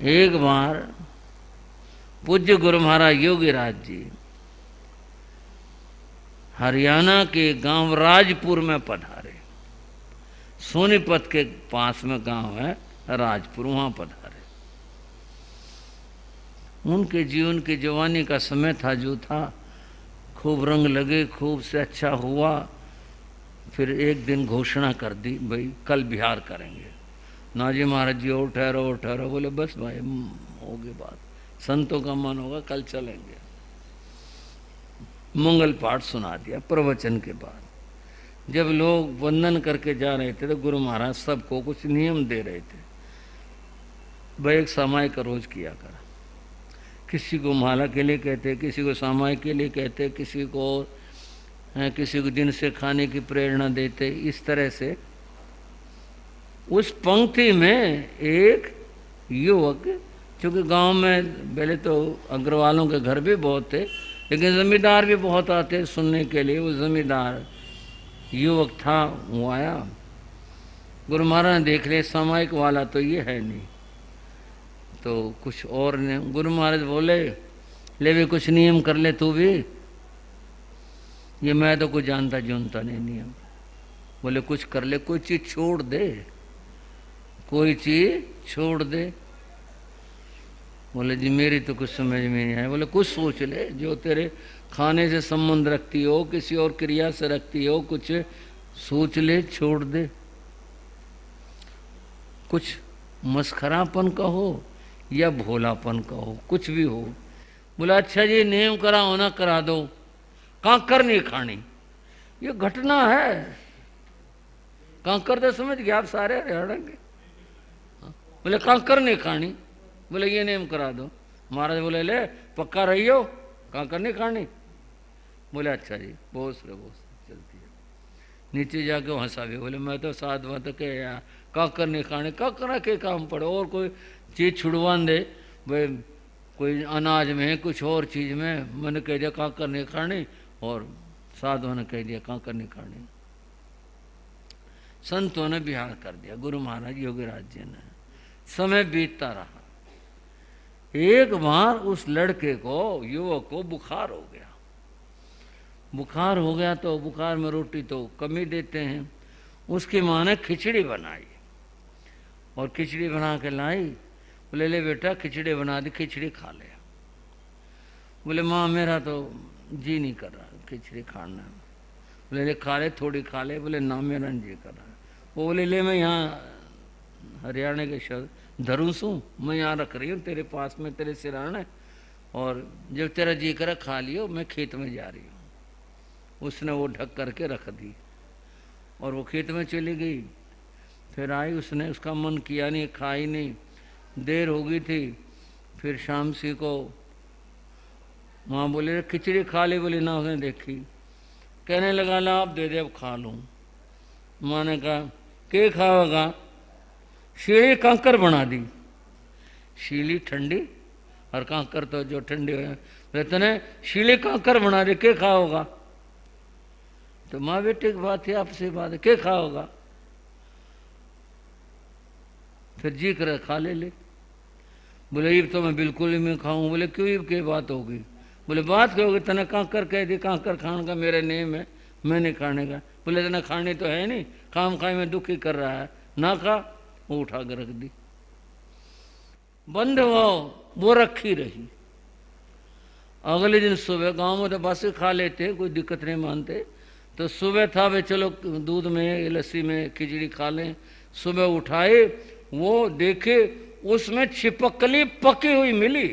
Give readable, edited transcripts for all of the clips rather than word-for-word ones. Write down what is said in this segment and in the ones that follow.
एक बार पूज्य गुरु महाराज योगीराज जी हरियाणा के गांव राजपुर में पधारे। सोनीपत के पास में गांव है राजपुर, वहां पधारे। उनके जीवन की जवानी का समय था जो था, खूब रंग लगे, खूब से अच्छा हुआ। फिर एक दिन घोषणा कर दी, भाई कल बिहार करेंगे। नाजी महाराज जी और ठहरो। बोले बस भाई होगी बात, संतों का मन होगा, कल चलेंगे। मंगल पाठ सुना दिया प्रवचन के बाद। जब लोग वंदन करके जा रहे थे तो गुरु महाराज सबको कुछ नियम दे रहे थे। भाई एक सामायिक रोज किया कर। किसी को माला के लिए कहते, किसी को सामायिक के लिए कहते, किसी को दिन से खाने की प्रेरणा देते। इस तरह से उस पंक्ति में एक युवक, चूँकि गांव में पहले तो अग्रवालों के घर भी बहुत थे, लेकिन जमींदार भी बहुत आते सुनने के लिए। वो जमींदार युवक था, वो आया। गुरु महाराज ने देख लिया सामायिक वाला तो ये है नहीं, तो कुछ और ने। गुरु महाराज बोले ले भी कुछ नियम कर ले तू भी। ये मैं तो कुछ जानता जोनता नहीं नियम। बोले कुछ कर ले, कोई चीज छोड़ दे, कोई चीज छोड़ दे। बोले जी मेरी तो कुछ समझ में नहीं आया। बोले कुछ सोच ले, जो तेरे खाने से संबंध रखती हो, किसी और क्रिया से रखती हो, कुछ सोच ले, छोड़ दे। कुछ मस्खरापन का हो या भोलापन का हो, कुछ भी हो। बोला अच्छा जी नियम कराओ ना, करा दो। कांकर नहीं खानी, ये घटना है। कांकर तो समझ गया आप सारे हरियाणा के। बोले कांकर नहीं खानी, बोले ये नियम करा दो। महाराज बोले ले पक्का रहियो, कांकर नहीं खानी। बोले अच्छा जी, बहुत चलती है। नीचे जाके हंसा भी। बोले मैं तो साध बात के कांकर नहीं खाने, कांकर के काम पड़े और कोई चीज़ छुड़वान दे भाई, कोई अनाज में कुछ और चीज़ में। मैंने कह दिया कांकर नहीं खानी और साधुओं ने कह दिया कांकर नहीं खानी। संतों ने बिहार कर दिया, गुरु महाराज योगीराज जी ने। समय बीतता रहा। एक बार उस लड़के को, युवक को बुखार हो गया। बुखार हो गया तो बुखार में रोटी तो कम ही देते हैं। उसकी माँ ने खिचड़ी बनाई और खिचड़ी बना के लाई। बोले ले बेटा खिचड़ी बना दी, खिचड़ी खा ले। बोले माँ मेरा तो जी नहीं कर रहा खिचड़ी खाना। बोले ले खा ले, थोड़ी खा ले। बोले ना मेरा जी कर रहा। वो बोले ले मैं यहाँ हरियाणा के शब्द धरूसू, मैं यहाँ रख रही हूँ तेरे पास में, तेरे सिराने, और जब तेरा जी करा खा लियो, मैं खेत में जा रही हूँ। उसने वो ढक करके रख दी और वो खेत में चली गई। फिर आई, उसने उसका मन किया नहीं, खाई नहीं। देर हो गई थी। फिर शाम सी को माँ बोले खिचड़ी खा ली। बोली ना, उसने देखी। कहने लगा ला आप दे दे अब खा लूँ। माँ ने कहा के खाओगा? शीली कांकर बना दी। शीली ठंडी और कांकर तो जो ठंडी रहते ने, शीली कांकर बना दी, के खाओगा? तो माँ बेटे की बात है, आपसे बात है, के खाओगा? फिर जी कर खा ले। बोले ये तो मैं बिल्कुल ही मैं खाऊं। बोले क्यों ये के बात होगी? बोले बात क्या होगी, तने कांकर कह दी, कांकर खाने का मेरा नेम है, मैं नहीं खाने का। बोले तना खाने तो है नहीं, काम खाए में दुखी कर रहा है, ना खा। वो उठा कर रख दी। बंद हुआ, वो रखी रही। अगले दिन सुबह गांव में तो बस खा लेते, कोई दिक्कत नहीं मानते। तो सुबह था भाई चलो दूध में लस्सी में खिचड़ी खा लें। सुबह उठाए, वो देखे उसमें छिपकली पकी हुई मिली।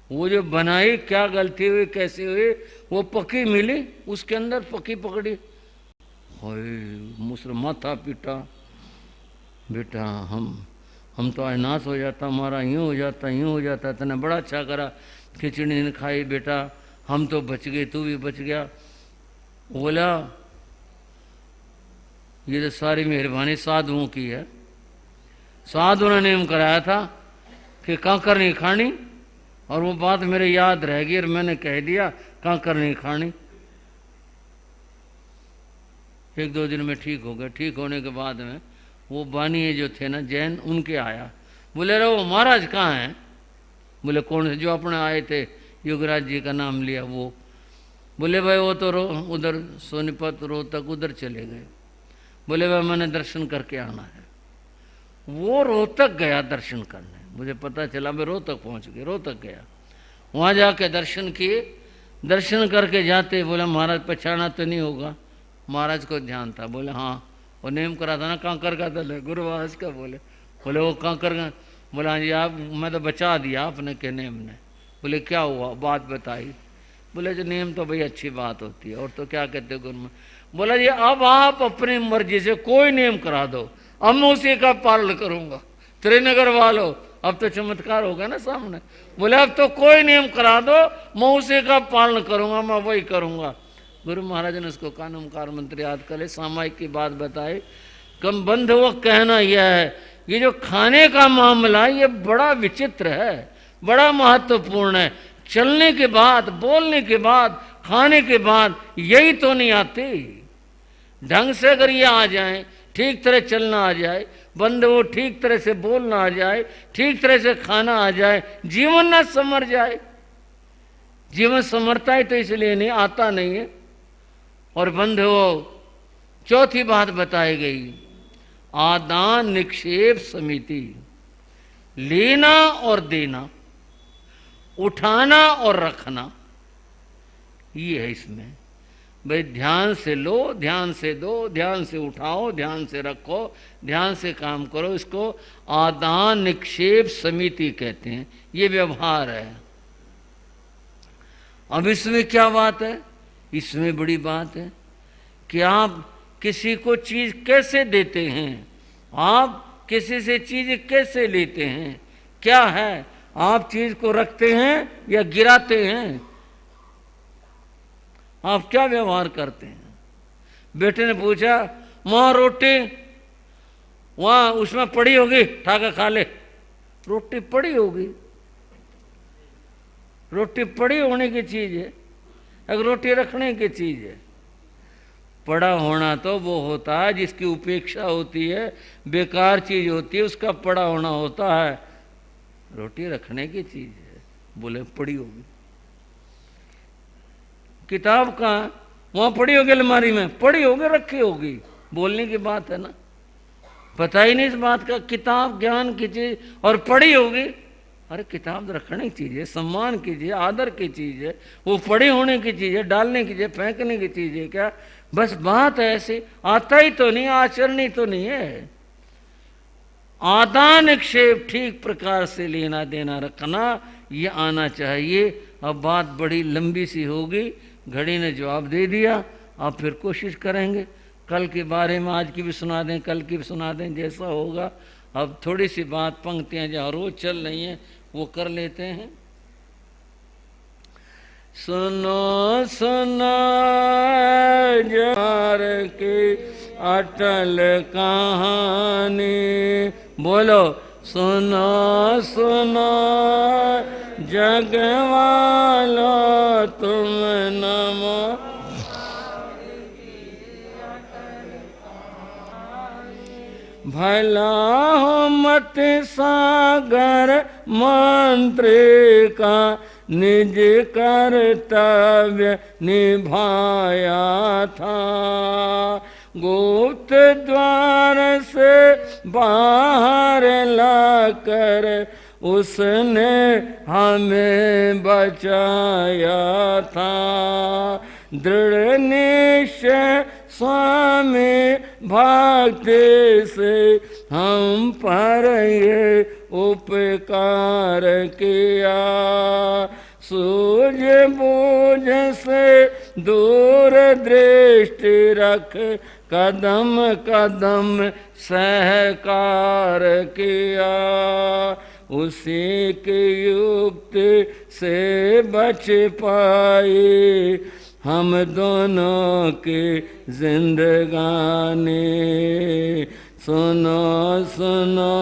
वो जो बनाई क्या गलती हुई कैसे हुई, वो पकी मिली, उसके अंदर पकी पकड़ी। मुसर माथा पीटा, बेटा हम तो आज नाश हो जाता, हमारा यूँ हो जाता। तने बड़ा अच्छा करा, खिचड़ी नहीं खाई बेटा, हम तो बच गए, तू भी बच गया। बोला ये तो सारी मेहरबानी साधुओं की है। साधु ने नियम कराया था कि कांकर नहीं खानी, और वो बात मेरे याद रह गई और मैंने कह दिया कांकर नहीं खानी। एक दो दिन में ठीक हो गया। ठीक होने के बाद में वो बानिए जो थे ना जैन, उनके आया। बोले रे वो महाराज कहाँ हैं? बोले कौन से? जो अपने आए थे योगराज जी का नाम लिया वो। बोले भाई वो तो उधर सोनीपत रोहतक उधर चले गए। बोले भाई मैंने दर्शन करके आना है। वो रोहतक गया दर्शन करने, मुझे पता चला, मैं रोहतक पहुंच गया, रोहतक गया, वहाँ जाके दर्शन किए। दर्शन करके जाते बोले महाराज पहचाना तो नहीं होगा? महाराज को ध्यान था। बोले हाँ, वो नेम करा था ना कांकर का दल है गुरु महाराज का। बोले वो कांकर का? बोला हाँ जी आप, मैं तो बचा दिया आपने के नेम ने। बोले क्या हुआ, बात बताई। बोले जो नेम तो भाई अच्छी बात होती है, और तो क्या कहते गुरु में। बोला जी अब आप अपनी मर्जी से कोई नेम करा दो, अब मैं उसी का पालन करूंगा। त्रिनगर वालों अब तो चमत्कार होगा ना सामने। बोले अब तो कोई नियम करा दो, मैं उसी का पालन करूंगा, मैं वही करूंगा। गुरु महाराज ने उसको कानूनकार मंत्र याद कर ले, सामायिक की बात बताई। कम बंध वो कहना यह है, ये जो खाने का मामला है ये बड़ा विचित्र है, बड़ा महत्वपूर्ण है। चलने के बाद, बोलने के बाद, खाने के बाद यही तो नहीं आती। ढंग से अगर ये आ जाए, ठीक तरह चलना आ जाए, बंद वो ठीक तरह से बोलना आ जाए, ठीक तरह से खाना आ जाए, जीवन ना संवर जाए। जीवन संवरता है तो इसलिए नहीं, आता नहीं है। और बंद वो चौथी बात बताई गई, आदान निक्षेप समिति, लेना और देना, उठाना और रखना, ये है इसमें। भाई ध्यान से लो, ध्यान से दो, ध्यान से उठाओ, ध्यान से रखो, ध्यान से काम करो, इसको आदान निक्षेप समिति कहते हैं। ये व्यवहार है। अब इसमें क्या बात है? इसमें बड़ी बात है कि आप किसी को चीज कैसे देते हैं, आप किसी से चीज कैसे लेते हैं, क्या है? आप चीज को रखते हैं या गिराते हैं? आप क्या व्यवहार करते हैं? बेटे ने पूछा माँ रोटी वहां उसमें पड़ी होगी, ठाकर खा ले। रोटी पड़ी होगी, रोटी पड़ी होने की चीज है, अगर रोटी रखने की चीज है। पड़ा होना तो वो होता है जिसकी उपेक्षा होती है, बेकार चीज होती है, उसका पड़ा होना होता है। रोटी रखने की चीज है, बोले पड़ी होगी। किताब कहाँ? वहां पड़ी होगी अलमारी में, पड़ी होगी, रखी होगी, बोलने की बात है ना। पता ही नहीं इस बात का, किताब ज्ञान की चीज और पड़ी होगी। अरे किताब रखने की चीज है, सम्मान कीजिए, आदर की चीज है, वो पड़ी होने की चीज है, डालने की चीज, फेंकने की चीज है क्या? बस बात है ऐसी, आता ही तो नहीं, आचरण ही तो नहीं है। आदान निक्षेप ठीक प्रकार से लेना देना रखना, ये आना चाहिए। अब बात बड़ी लंबी सी होगी, घड़ी ने जवाब दे दिया। अब फिर कोशिश करेंगे कल के बारे में, आज की भी सुना दें, कल की भी सुना दें, जैसा होगा। अब थोड़ी सी बात, पंक्तियां जहाँ रोज चल रही हैं वो कर लेते हैं। सुनो सुनो जार की अटल कहानी, बोलो सुनो सुनो जग वालो तुम नमो। भला हो मत सागर मंत्री का निज कर्तव्य निभाया था, गुप्त द्वार से बाहर लाकर उसने हमें बचाया था। दृढ़ निश्चय स्वामी भक्ति से हम पर ये उपकार किया, सूझ बूझ से दूर दृष्टि रख कदम कदम सहकार किया, उसी की युक्ति से बच पाए हम दोनों की जिंदगानी। सुनो सुनो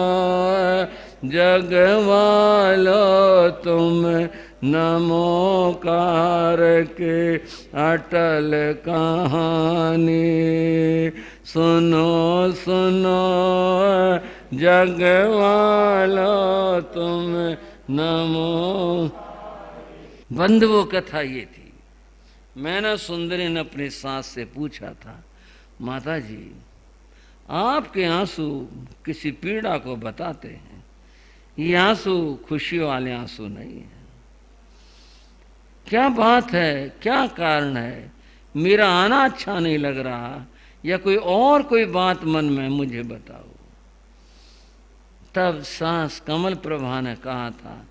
जग वालो तुम नमोकार के अटल कहानी। सुनो सुनो जग वालो तुम नमो। बंद वो कथा ये थी। मैंने सुंदरी ने अपनी सास से पूछा था, माता जी आपके आंसू किसी पीड़ा को बताते हैं, ये आंसू खुशी वाले आंसू नहीं है, क्या बात है, क्या कारण है, मेरा आना अच्छा नहीं लग रहा या कोई बात मन में, मुझे बताओ। तब सास कमल प्रभा ने कहा था,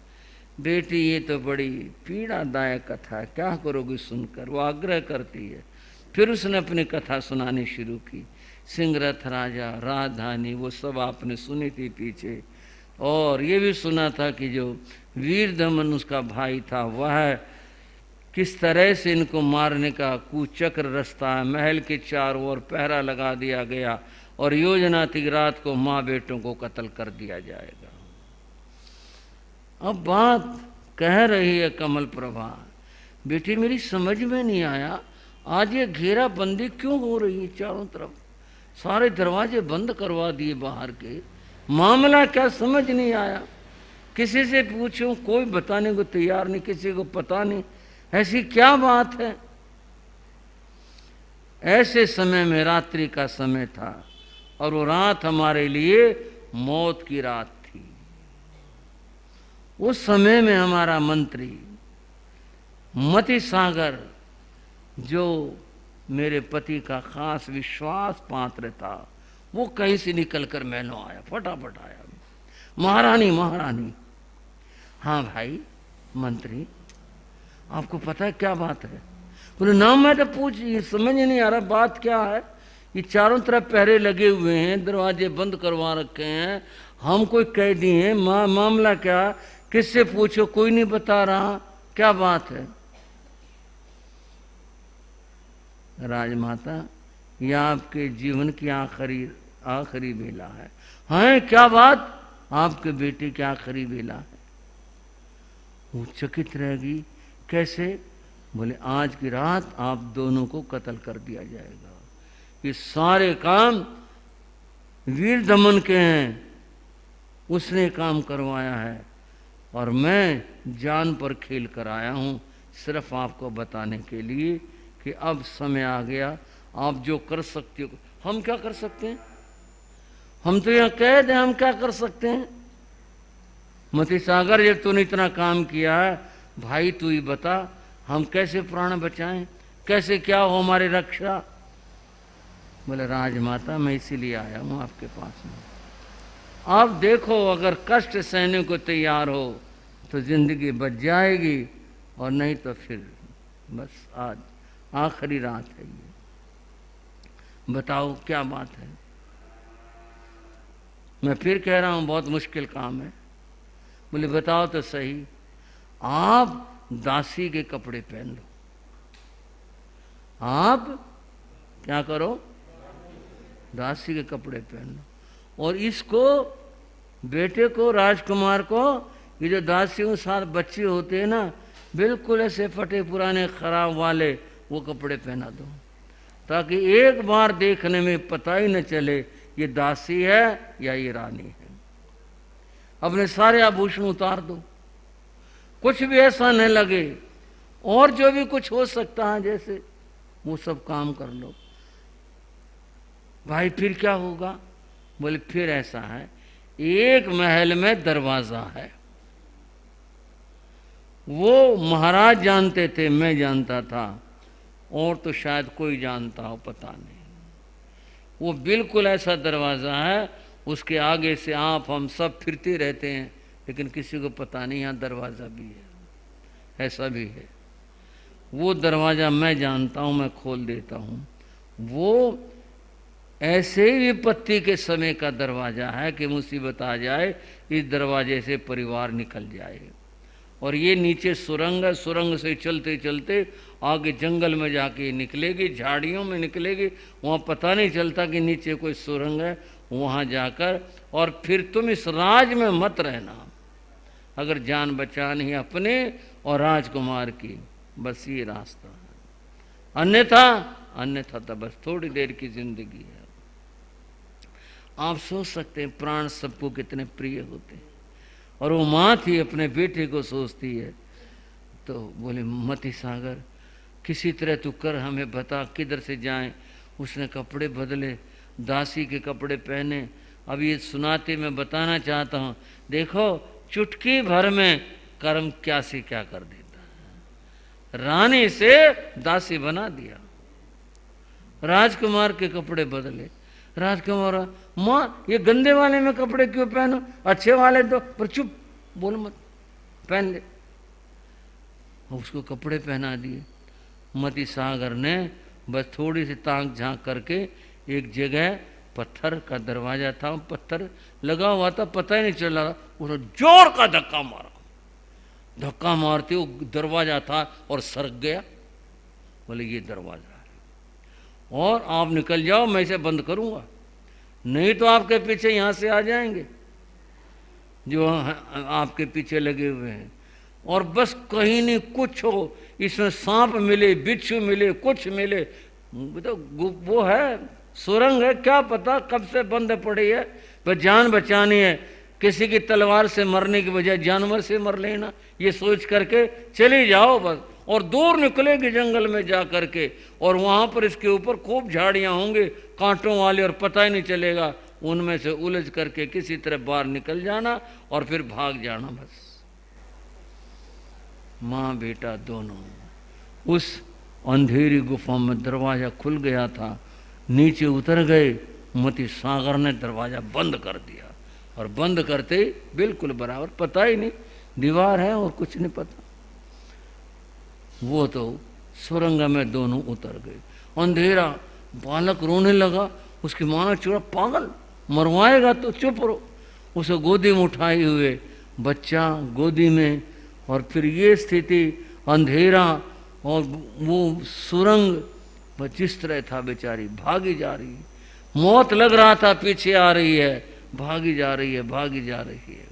बेटी ये तो बड़ी पीड़ादायक कथा है, क्या करोगी सुनकर। वो आग्रह करती है। फिर उसने अपनी कथा सुनानी शुरू की। सिंहरथ राजा, राजधानी, वो सब आपने सुनी थी पीछे। और ये भी सुना था कि जो वीरदमन उसका भाई था, वह किस तरह से इनको मारने का कुचक्र रचता है। महल के चारों ओर पहरा लगा दिया गया और योजना थी रात को माँ बेटों को कत्ल कर दिया जाएगा। अब बात कह रही है कमल प्रभा, बेटी मेरी समझ में नहीं आया आज ये घेराबंदी क्यों हो रही है, चारों तरफ सारे दरवाजे बंद करवा दिए बाहर के, मामला क्या समझ नहीं आया। किसी से पूछूं कोई बताने को तैयार नहीं, किसी को पता नहीं ऐसी क्या बात है। ऐसे समय में रात्रि का समय था और वो रात हमारे लिए मौत की रात थी। उस समय में हमारा मंत्री मति सागर, जो मेरे पति का खास विश्वास पात्र था, वो कहीं से निकलकर महलों आया, फटाफट आया। महारानी महारानी। हाँ भाई मंत्री, आपको पता है क्या बात है। बोले ना मैं तो पूछ, समझ नहीं आ रहा बात क्या है। ये चारों तरफ पहरे लगे हुए हैं, दरवाजे बंद करवा रखे हैं, हम कोई कैदी हैं, मामला क्या, किससे पूछो कोई नहीं बता रहा, क्या बात है। राजमाता यह आपके जीवन की आखिरी बेला है। हाँ क्या बात, आपके बेटे की आखिरी बेला है। वो चकित रहेगी, कैसे। बोले आज की रात आप दोनों को कत्ल कर दिया जाएगा। ये सारे काम वीर दमन के हैं, उसने काम करवाया है और मैं जान पर खेल कर आया हूँ सिर्फ आपको बताने के लिए कि अब समय आ गया, आप जो कर सकते हो। हम क्या कर सकते हैं, हम तो यहाँ कैद हैं, हम क्या कर सकते हैं। मती सागर जब तूने इतना काम किया है, भाई तू ही बता हम कैसे प्राण बचाएं, कैसे क्या हो हमारी रक्षा। बोले राजमाता मैं इसीलिए आया हूँ आपके पास में, आप देखो अगर कष्ट सहने को तैयार हो तो जिंदगी बच जाएगी और नहीं तो फिर बस आज आखिरी रात है ये, बताओ क्या बात है। मैं फिर कह रहा हूँ बहुत मुश्किल काम है। बोले बताओ तो सही। आप दासी के कपड़े पहन लो, आप क्या करो, दासी के कपड़े पहन लो, और इसको बेटे को, राजकुमार को, ये जो दासियों साथ बच्चे होते हैं ना, बिल्कुल ऐसे फटे पुराने खराब वाले वो कपड़े पहना दो, ताकि एक बार देखने में पता ही न चले ये दासी है या ये रानी है। अपने सारे आभूषण उतार दो, कुछ भी ऐसा न लगे, और जो भी कुछ हो सकता है जैसे वो सब काम कर लो। भाई फिर क्या होगा। बोले फिर ऐसा है, एक महल में दरवाजा है, वो महाराज जानते थे, मैं जानता था, और तो शायद कोई जानता हो पता नहीं। वो बिल्कुल ऐसा दरवाज़ा है, उसके आगे से आप हम सब फिरते रहते हैं, लेकिन किसी को पता नहीं यहाँ दरवाज़ा भी है, ऐसा भी है। वो दरवाज़ा मैं जानता हूँ, मैं खोल देता हूँ। वो ऐसे ही विपत्ति के समय का दरवाज़ा है कि मुसीबत आ जाए इस दरवाजे से परिवार निकल जाए। और ये नीचे सुरंग है, सुरंग से चलते चलते आगे जंगल में जाके निकलेगी, झाड़ियों में निकलेगी, वहाँ पता नहीं चलता कि नीचे कोई सुरंग है। वहाँ जाकर और फिर तुम इस राज में मत रहना अगर जान बचानी है अपने और राजकुमार की, बस ये रास्ता है। अन्यथा तो बस थोड़ी देर की जिंदगी है। आप सोच सकते हैं प्राण सबको कितने प्रिय होते हैं, और वो माँ थी अपने बेटे को सोचती है। तो बोले मति सागर किसी तरह तू कर, हमें बता किधर से जाएं। उसने कपड़े बदले, दासी के कपड़े पहने। अब ये सुनाते मैं बताना चाहता हूँ, देखो चुटकी भर में कर्म क्या से क्या कर देता है। रानी से दासी बना दिया, राजकुमार के कपड़े बदले। राजकुमार, माँ ये गंदे वाले में कपड़े क्यों पहनो, अच्छे वाले तो, पर चुप बोल मत, पहन ले। उसको कपड़े पहना दिए। मति सागर ने बस थोड़ी सी ताक झांक करके एक जगह पत्थर का दरवाजा था, पत्थर लगा हुआ था, पता ही नहीं चल रहा, उसने जोर का धक्का मारा। धक्का मारते वो दरवाजा था और सरक गया। बोले ये दरवाजा है और आप निकल जाओ, मैं इसे बंद करूंगा, नहीं तो आपके पीछे यहां से आ जाएंगे जो आपके पीछे लगे हुए हैं। और बस कहीं नहीं कुछ हो, इसमें सांप मिले, बिच्छू मिले, कुछ मिले, तो वो है सुरंग है, क्या पता कब से बंद पड़ी है, पर जान बचानी है, किसी की तलवार से मरने की बजाय जानवर से मर लेना, ये सोच करके चली जाओ बस। और दूर निकलेगी जंगल में जा करके, और वहां पर इसके ऊपर खूब झाड़ियां होंगे कांटों वाले, और पता ही नहीं चलेगा, उनमें से उलझ करके किसी तरह बाहर निकल जाना और फिर भाग जाना बस। माँ बेटा दोनों उस अंधेरी गुफा में, दरवाजा खुल गया था, नीचे उतर गए। मति सागर ने दरवाजा बंद कर दिया, और बंद करते ही बिल्कुल बराबर, पता ही नहीं दीवार है और कुछ नहीं पता। वो तो सुरंग में दोनों उतर गए। अंधेरा, बालक रोने लगा, उसकी माँ ने चुरा, पागल मरवाएगा तो चुप रहो। उसे गोदी में उठाए हुए, बच्चा गोदी में, और फिर ये स्थिति, अंधेरा और वो सुरंग, जिस तरह था बेचारी भागी जा रही है, मौत लग रहा था पीछे आ रही है, भागी जा रही है, भागी जा रही है।